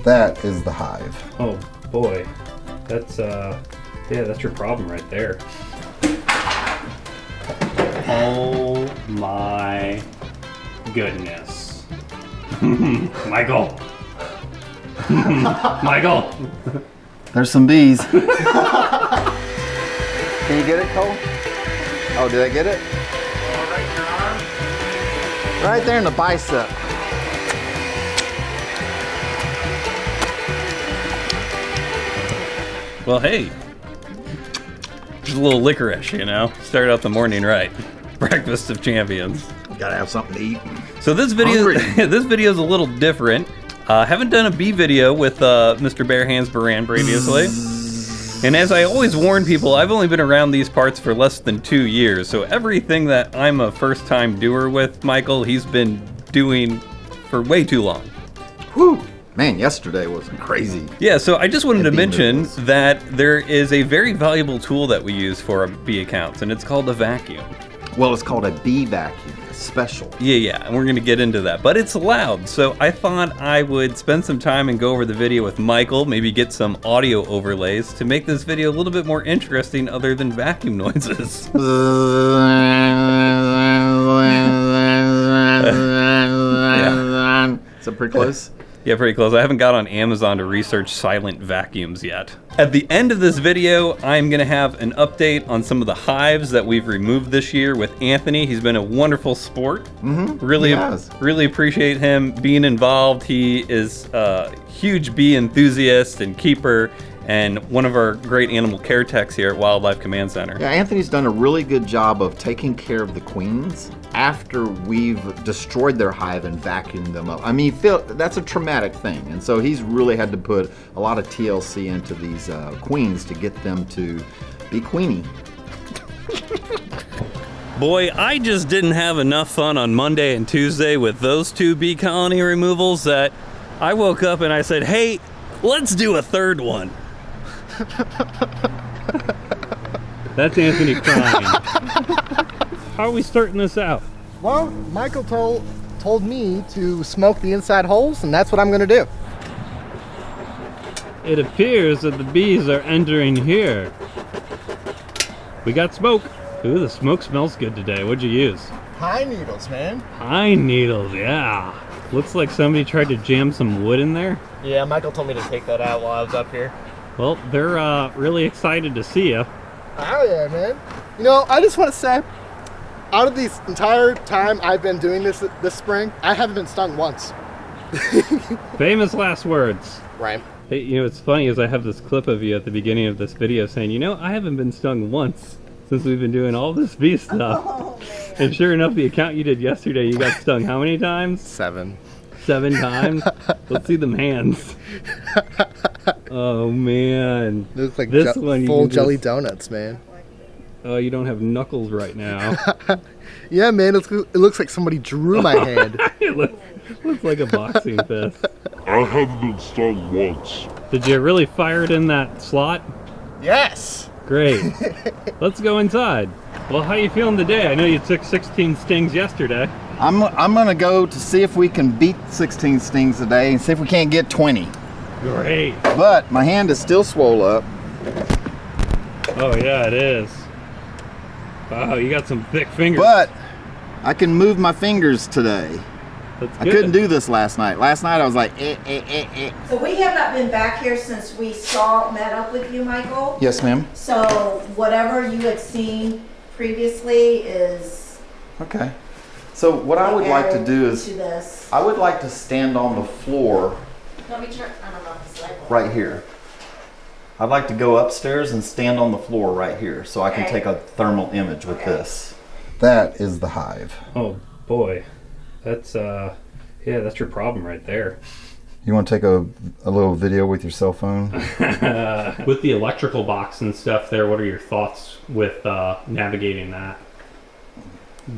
That is the hive. Oh boy, that's yeah, that's your problem right there. Oh my goodness. Michael. Michael. There's some bees. Can you get it, Cole? Oh, did I get it? Right in your arm? Right there in the bicep. Well, hey, just a little licorice, you know. Start out the morning right. Breakfast of champions. Gotta have something to eat. So this video, this video is a little different. Haven't done a bee video with Mr. Bare Hands Beran previously. And as I always warn people, I've only been around these parts for less than 2 years. So everything that I'm a first-time doer with, Michael, he's been doing for way too long. Whew. Man, yesterday was crazy. Yeah, so I just wanted to mention moves. that there is a very valuable tool that we use for our bee accounts, and it's called a vacuum. Well, it's called a bee vacuum. It's special. Yeah, and we're going to get into that. But it's loud, so I thought I would spend some time and go over the video with Michael, maybe get some audio overlays to make this video a little bit more interesting other than vacuum noises. Is it pretty close? Yeah, pretty close. I haven't got on Amazon to research silent vacuums yet. At the end of this video, I'm gonna have an update on some of the hives that we've removed this year with Anthony. He's been a wonderful sport. Really appreciate him being involved. He is a huge bee enthusiast and keeper, and one of our great animal care techs here at Wildlife Command Center. Yeah, Anthony's done a really good job of taking care of the queens after we've destroyed their hive and vacuumed them up. I mean, that's a traumatic thing, and so he's really had to put a lot of TLC into these queens to get them to be queenie. Boy, I just didn't have enough fun on Monday and Tuesday with those 2 bee colony removals that I woke up and I said, hey, let's do a third one. That's Anthony crying. How are we starting this out? Well, Michael told me to smoke the inside holes, and that's what I'm gonna do. It appears that the bees are entering here. We got smoke. Ooh, the smoke smells good today. What'd you use? Pine needles, man. Pine needles, yeah. Looks like somebody tried to jam some wood in there. Yeah, Michael told me to take that out while I was up here. Well, they're really excited to see you. Oh yeah, man. You know, I just want to say, out of this entire time I've been doing this spring, I haven't been stung once. Famous last words. Right. Hey, you know, it's funny is I have this clip of you at the beginning of this video saying, you know, I haven't been stung once since we've been doing all this bee stuff. Oh, and sure enough, the account you did yesterday, you got stung how many times? 7. 7 times? Let's see them hands. Oh man. It looks like this one full jelly donuts, man. Oh, you don't have knuckles right now. Yeah, man, it looks like somebody drew my hand. It looks like a boxing fist. I haven't been stung once. Did you really fire it in that slot? Yes. Great. Let's go inside. Well, how you feeling today? I know you took 16 stings yesterday. I'm gonna go to see if we can beat 16 stings today and see if we can't get 20. Great. But my hand is still swole up. Oh yeah, it is. Wow, you got some thick fingers. But I can move my fingers today. That's I good. couldn't do this last night. Last night I was like, So we have not been back here since we met up with you, Michael. Yes, ma'am. So whatever you had seen previously is Okay. So what I would like to do is, to this. I would like to stand on the floor Let me turn. I don't know if it's like right here. I'd like to go upstairs and stand on the floor right here so I can Okay. take a thermal image with Okay. this. That is the hive. Oh boy, that's yeah, that's your problem right there. You want to take a little video with your cell phone? With the electrical box and stuff there, what are your thoughts with navigating that?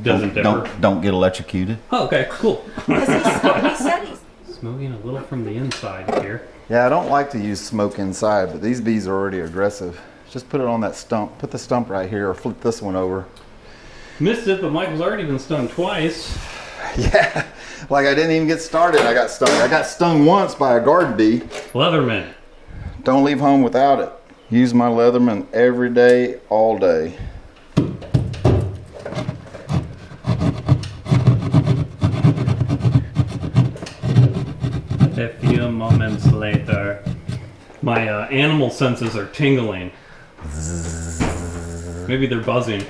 Doesn't differ. Don't get electrocuted. Oh, okay, cool. he said he's Smoking a little from the inside here. Yeah, I don't like to use smoke inside, but these bees are already aggressive. Just put it on that stump. Put the stump right here or flip this one over. Missed it, but Michael's already been stung twice. Yeah, Like I didn't even get started, I got stung. I got stung once by a garden bee. Leatherman. Don't leave home without it. Use my Leatherman every day, all day. A few moments later, my animal senses are tingling. Maybe they're buzzing.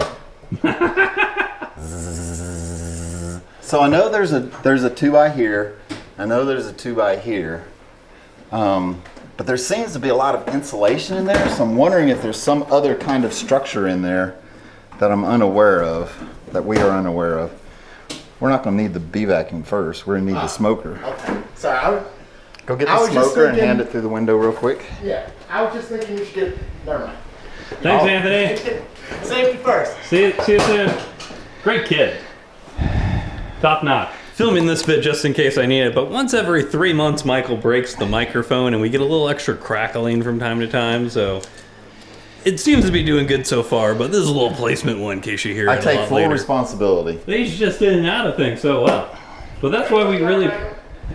So I know there's a 2 here. I know there's a 2 here. But there seems to be a lot of insulation in there, so I'm wondering if there's some other kind of structure in there that I'm unaware of, that we are unaware of. We're not going to need the bee vacuum first. We're going to need the smoker. Okay. Sorry, Go get I the was just smoker and thinking- hand it through the window real quick. yeah, I was just thinking you should get, never mind. Thanks, Anthony. Safety first. See you soon. Great kid. Top notch. Filming this bit just in case I need it, but once every 3 months Michael breaks the microphone and we get a little extra crackling from time to time, so it seems to be doing good so far, but this is a little placement one in case you hear I it a take lot full later. responsibility. He's just in and out of things so well. But that's why we really...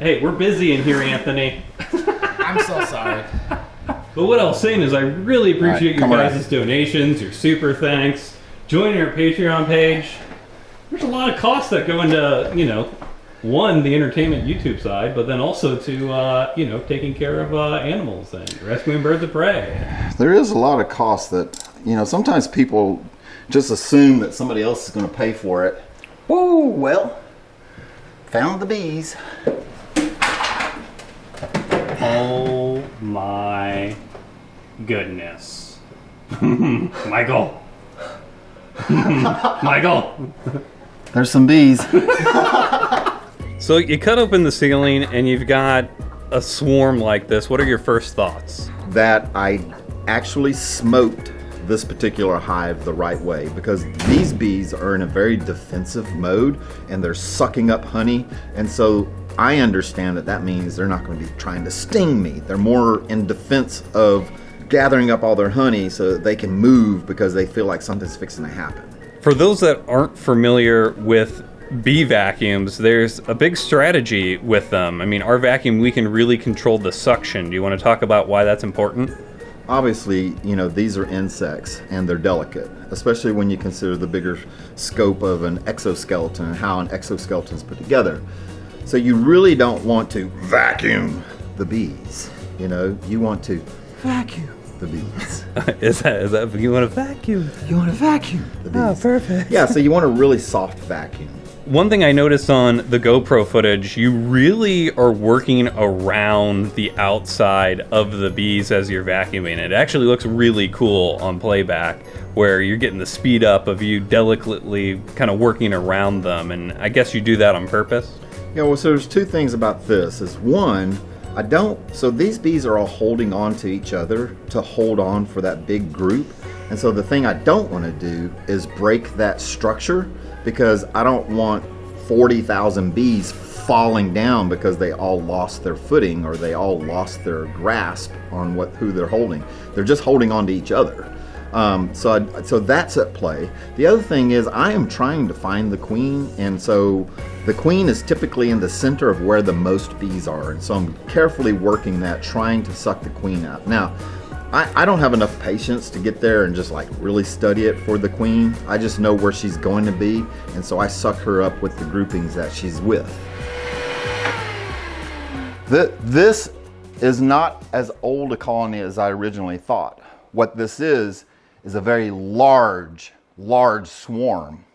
Hey, we're busy in here, Anthony. I'm so sorry. But what I was saying is I really appreciate All right, your come guys' donations, your super thanks, joining our Patreon page. There's a lot of costs that go into, you know, one, the entertainment YouTube side, but then also to, you know, taking care of animals and rescuing birds of prey. There is a lot of cost that, you know, sometimes people just assume that somebody else is going to pay for it. Whoa, well, found the bees. Oh my goodness. Michael. Michael. There's some bees. So you cut open the ceiling and you've got a swarm like this. What are your first thoughts? That I actually smoked this particular hive the right way, because these bees are in a very defensive mode and they're sucking up honey, and so I understand that that means they're not going to be trying to sting me. They're more in defense of gathering up all their honey so that they can move because they feel like something's fixing to happen. For those that aren't familiar with bee vacuums, there's a big strategy with them. I mean, our vacuum, we can really control the suction. Do you want to talk about why that's important? Obviously, you know, these are insects and they're delicate, especially when you consider the bigger scope of an exoskeleton and how an exoskeleton is put together. So you really don't want to vacuum the bees, you know, you want to vacuum the bees. Is that you want to vacuum? You want to vacuum the bees. Oh, perfect. Yeah, so you want a really soft vacuum. One thing I noticed on the GoPro footage, you really are working around the outside of the bees as you're vacuuming. It actually looks really cool on playback, where you're getting the speed up of you delicately kind of working around them, and I guess you do that on purpose? Yeah, well, so there's two things about this. Is one, so these bees are all holding on to each other to hold on for that big group. And so the thing I don't want to do is break that structure, because I don't want 40,000 bees falling down because they all lost their footing or they all lost their grasp on who they're holding. They're just holding on to each other. So that's at play. The other thing is I am trying to find the queen, and so the queen is typically in the center of where the most bees are, and so I'm carefully working that, trying to suck the queen out. Now, I don't have enough patience to get there and just like really study it for the queen. I just know where she's going to be, and so I suck her up with the groupings that she's with. This is not as old a colony as I originally thought. What this is a very large swarm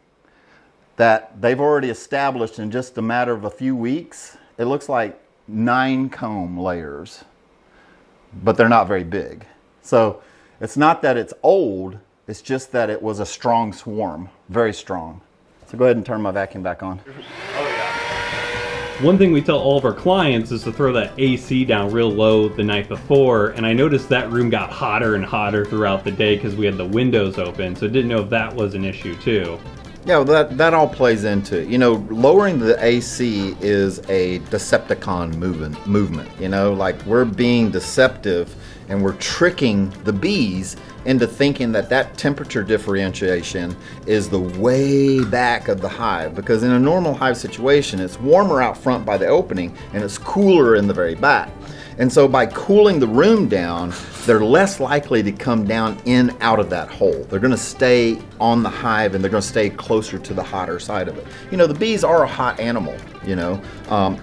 that they've already established in just a matter of a few weeks. It looks like 9 comb layers, but they're not very big. So it's not that it's old, it's just that it was a strong swarm, very strong. So go ahead and turn my vacuum back on. One thing we tell all of our clients is to throw that AC down real low the night before, and I noticed that room got hotter and hotter throughout the day because we had the windows open, so didn't know if that was an issue too. Yeah, well, that all plays into it. You know, lowering the AC is a Decepticon movement. You know, like we're being deceptive and we're tricking the bees into thinking that that temperature differentiation is the way back of the hive, because in a normal hive situation, it's warmer out front by the opening and it's cooler in the very back. And so by cooling the room down, they're less likely to come down in out of that hole. They're gonna stay on the hive and they're gonna stay closer to the hotter side of it. You know, the bees are a hot animal, you know,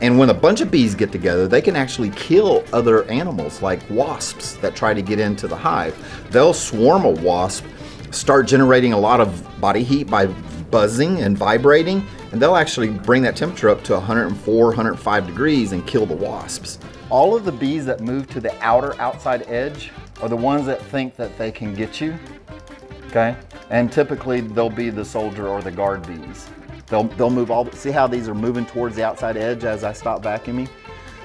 and when a bunch of bees get together, they can actually kill other animals like wasps that try to get into the hive. They'll swarm a wasp, start generating a lot of body heat by buzzing and vibrating, and they'll actually bring that temperature up to 104, 105 degrees and kill the wasps. All of the bees that move to the outside edge are the ones that think that they can get you, okay? And typically they'll be the soldier or the guard bees. They'll move see how these are moving towards the outside edge as I stop vacuuming?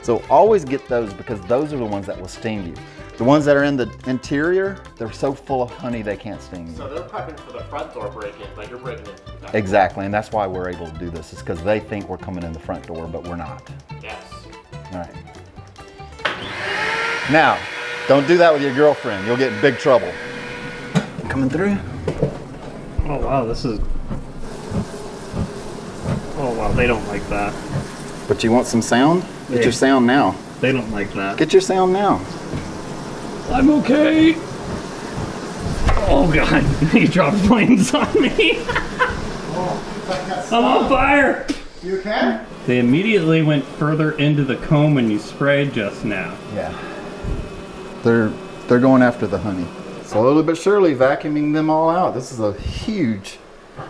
So always get those, because those are the ones that will sting you. The ones that are in the interior, they're so full of honey they can't sting you. So they're prepping for the front door break-in, but you're breaking it. Exactly, and that's why we're able to do this, is because they think we're coming in the front door, but we're not. Yes. All right. Now, don't do that with your girlfriend. You'll get in big trouble. Coming through? Oh wow, this is... Oh wow, they don't like that. But you want some sound? Get your sound now. They don't like that. Get your sound now. I'm okay. Oh god, you dropped flames on me. I'm on fire. You okay? They immediately went further into the comb when you sprayed just now. Yeah. They're going after the honey. Slowly but surely vacuuming them all out. This is a huge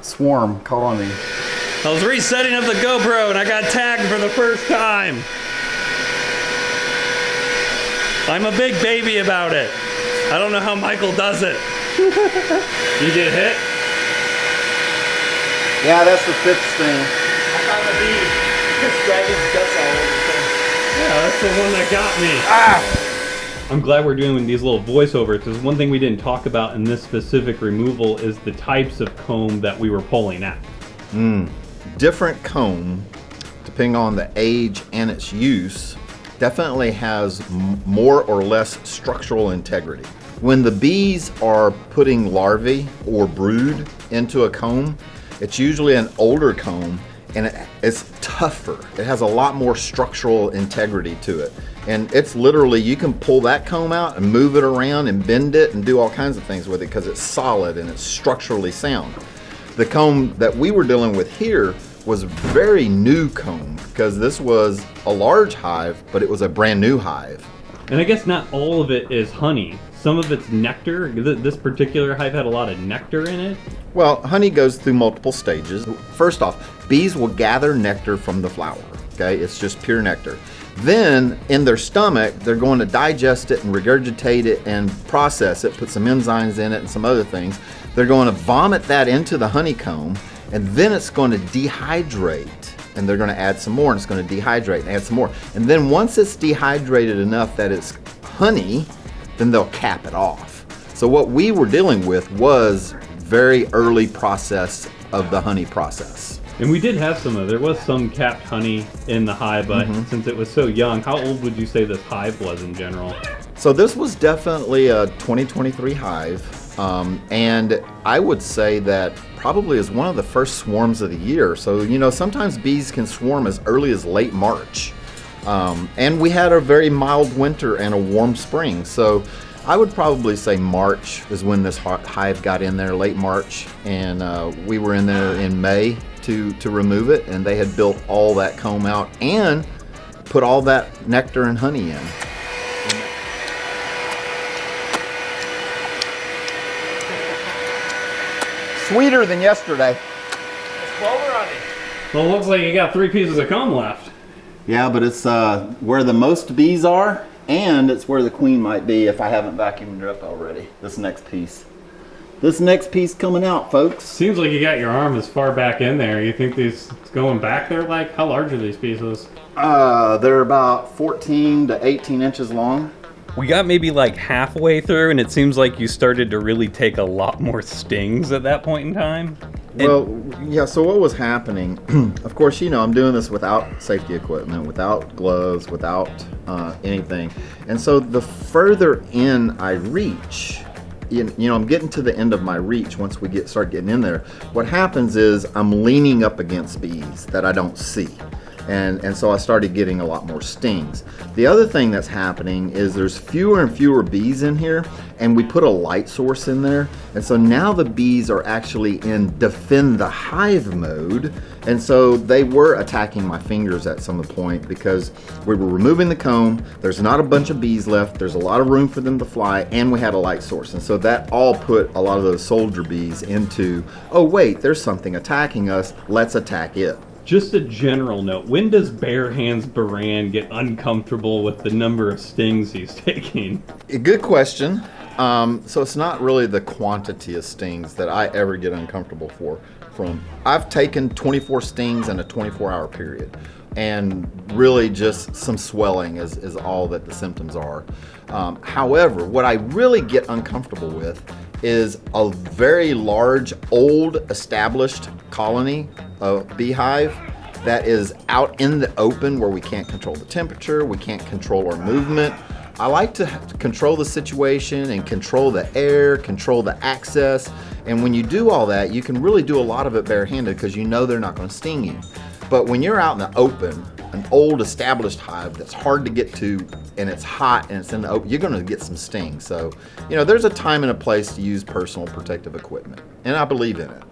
swarm colony. I was resetting up the GoPro and I got tagged for the first time. I'm a big baby about it. I don't know how Michael does it. You get hit? Yeah, that's the fifth sting. I found the bee. It's dragging guts all over the thing. Yeah, that's the one that got me. Ah! I'm glad we're doing these little voiceovers, because one thing we didn't talk about in this specific removal is the types of comb that we were pulling out. Different comb, depending on the age and its use, definitely has more or less structural integrity. When the bees are putting larvae or brood into a comb, it's usually an older comb, and it's tougher. It has a lot more structural integrity to it. And it's literally, you can pull that comb out and move it around and bend it and do all kinds of things with it because it's solid and it's structurally sound. The comb that we were dealing with here was very new comb, because this was a large hive, but it was a brand new hive. And I guess not all of it is honey. Some of it's nectar. This particular hive had a lot of nectar in it. Well, honey goes through multiple stages. First off, bees will gather nectar from the flower, okay? It's just pure nectar. Then, in their stomach, they're going to digest it and regurgitate it and process it, put some enzymes in it and some other things. They're going to vomit that into the honeycomb, and then it's going to dehydrate, and they're going to add some more, and it's going to dehydrate and add some more. And then once it's dehydrated enough that it's honey, then they'll cap it off. So what we were dealing with was very early process of the honey process. And we did have there was some capped honey in the hive, but since it was so young, how old would you say this hive was in general? So this was definitely a 2023 hive, and I would say that probably is one of the first swarms of the year. So, you know, sometimes bees can swarm as early as late March. And we had a very mild winter and a warm spring. So I would probably say March is when this hive got in there, late March. And we were in there in May to remove it. And they had built all that comb out and put all that nectar and honey in. Sweeter than yesterday. It's Clover honey. Well, it looks like you got 3 pieces of comb left. Yeah, but it's where the most bees are, and it's where the queen might be if I haven't vacuumed her up already. This next piece. This next piece coming out, folks. Seems like you got your arm as far back in there. You think these going back there? Like, how large are these pieces? They're about 14 to 18 inches long. We got maybe like halfway through, and it seems like you started to really take a lot more stings at that point in time. Well, yeah, so what was happening, of course, you know, I'm doing this without safety equipment, without gloves, without anything. And so the further in I reach, you know, I'm getting to the end of my reach once we start getting in there. What happens is I'm leaning up against bees that I don't see. And so I started getting a lot more stings. The other thing that's happening is there's fewer and fewer bees in here, and we put a light source in there. And so now the bees are actually in defend the hive mode. And so they were attacking my fingers at some point because we were removing the comb. There's not a bunch of bees left. There's a lot of room for them to fly, and we had a light source. And so that all put a lot of those soldier bees into, oh wait, there's something attacking us. Let's attack it. Just a general note, when does Bare Hands Beran get uncomfortable with the number of stings he's taking? A good question. So it's not really the quantity of stings that I ever get uncomfortable from. I've taken 24 stings in a 24-hour period, and really just some swelling is all that the symptoms are. However, what I really get uncomfortable with is a very large, old, established colony of beehive that is out in the open where we can't control the temperature, we can't control our movement. I like to control the situation and control the air, control the access. And when you do all that, you can really do a lot of it barehanded because you know they're not going to sting you. But when you're out in the open, an old established hive that's hard to get to and it's hot and it's in the open, you're going to get some stings. So, you know, there's a time and a place to use personal protective equipment. And I believe in it.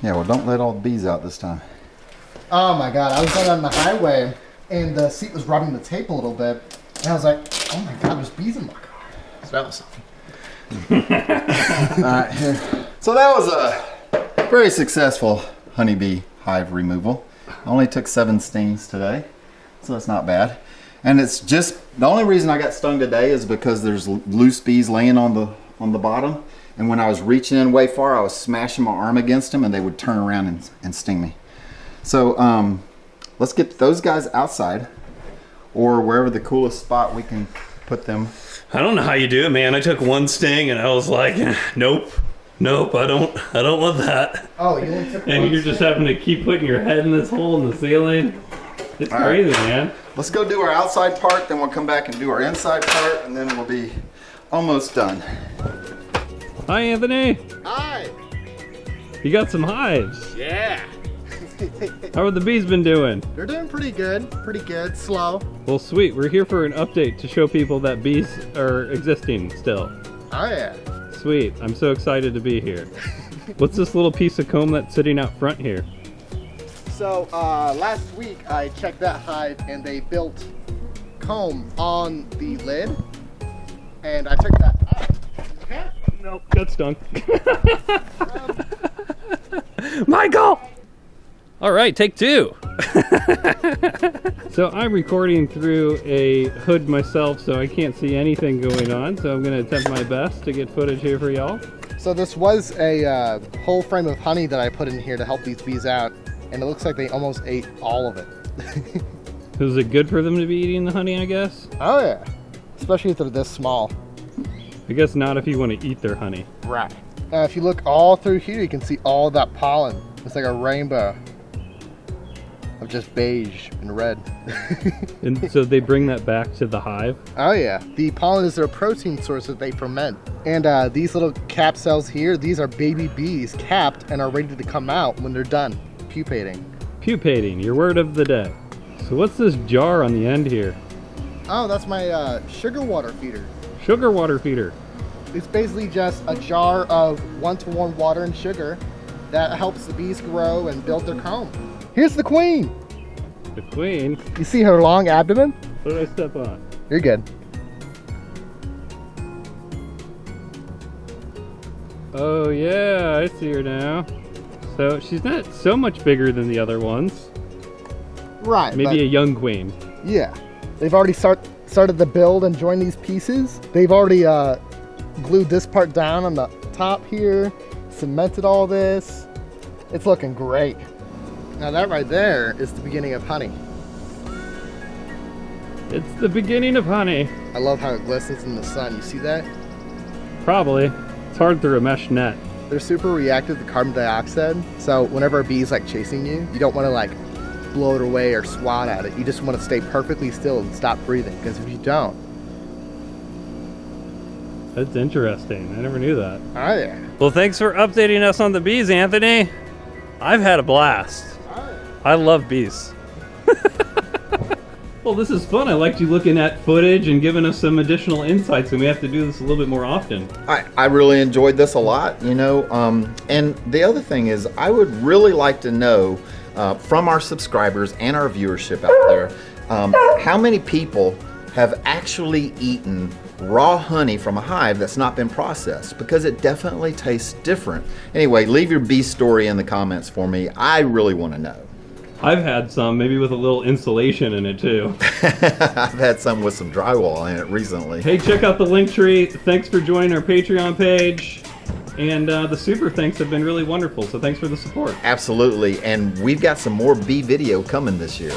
Yeah, well, don't let all the bees out this time. Oh my God, I was going on the highway and the seat was rubbing the tape a little bit. And I was like, oh my God, there's bees in my car. So that was something. All right, here. So that was a very successful honeybee hive removal. Only took 7 stings today, so that's not bad. And it's just, the only reason I got stung today is because there's loose bees laying on the bottom. And when I was reaching in way far, I was smashing my arm against them and they would turn around and sting me. So let's get those guys outside or wherever the coolest spot we can put them. I don't know how you do it, man. I took 1 sting and I was like, nope, I don't want that. Oh, you only took And one you're just sting? having to keep putting your head in this hole in the ceiling. It's All crazy, right. man. Let's go do our outside part, then we'll come back and do our inside part, and then we'll be almost done. Hi, Anthony. Hi. You got some hives. Yeah. How have the bees been doing? They're doing pretty good, slow. Well, sweet. We're here for an update to show people that bees are existing still. Oh yeah. Sweet. I'm so excited to be here. What's this little piece of comb that's sitting out front here? So last week I checked that hive and they built comb on the lid, and I took that out. Okay. Nope, got stung. Michael! All right, take 2. So I'm recording through a hood myself, so I can't see anything going on. So I'm gonna attempt my best to get footage here for y'all. So this was a whole frame of honey that I put in here to help these bees out, and it looks like they almost ate all of it. Is it good for them to be eating the honey, I guess? Oh yeah, especially if they're this small. I guess not if you want to eat their honey. Right. If you look all through here, you can see all that pollen. It's like a rainbow of just beige and red. And so they bring that back to the hive? Oh yeah, the pollen is their protein source that they ferment. And these little cap cells here, these are baby bees capped and are ready to come out when they're done pupating. Pupating, your word of the day. So what's this jar on the end here? Oh, that's my sugar water feeder. Sugar water feeder. It's basically just a jar of 1-to-1 water and sugar that helps the bees grow and build their comb. Here's the queen. The queen? You see her long abdomen? What did I step on? You're good. Oh yeah, I see her now. So she's not so much bigger than the other ones. Right. Maybe a young queen. Yeah. They've already started the build and joined these pieces. They've already glued this part down on the top here, cemented all this. It's looking great. Now that right there is the beginning of honey. It's the beginning of honey. I love how it glistens in the sun. You see that? Probably. It's hard through a mesh net. they're super reactive to carbon dioxide. So whenever a bee is like chasing you, you don't want to like blow it away or swat at it. You just want to stay perfectly still and stop breathing, because if you don't. That's interesting. I never knew that. Oh yeah. Well, thanks for updating us on the bees, Anthony. I've had a blast. I love bees. Well, this is fun. I liked you looking at footage and giving us some additional insights, and we have to do this a little bit more often. I really enjoyed this a lot, you know. And the other thing is, I would really like to know from our subscribers and our viewership out there, how many people have actually eaten raw honey from a hive that's not been processed, because it definitely tastes different. Anyway, leave your bee story in the comments for me. I really want to know. I've had some, maybe with a little insulation in it too. I've had some with some drywall in it recently. Hey, check out the link tree. Thanks for joining our Patreon page. And the super thanks have been really wonderful, so thanks for the support. Absolutely, and we've got some more bee video coming this year.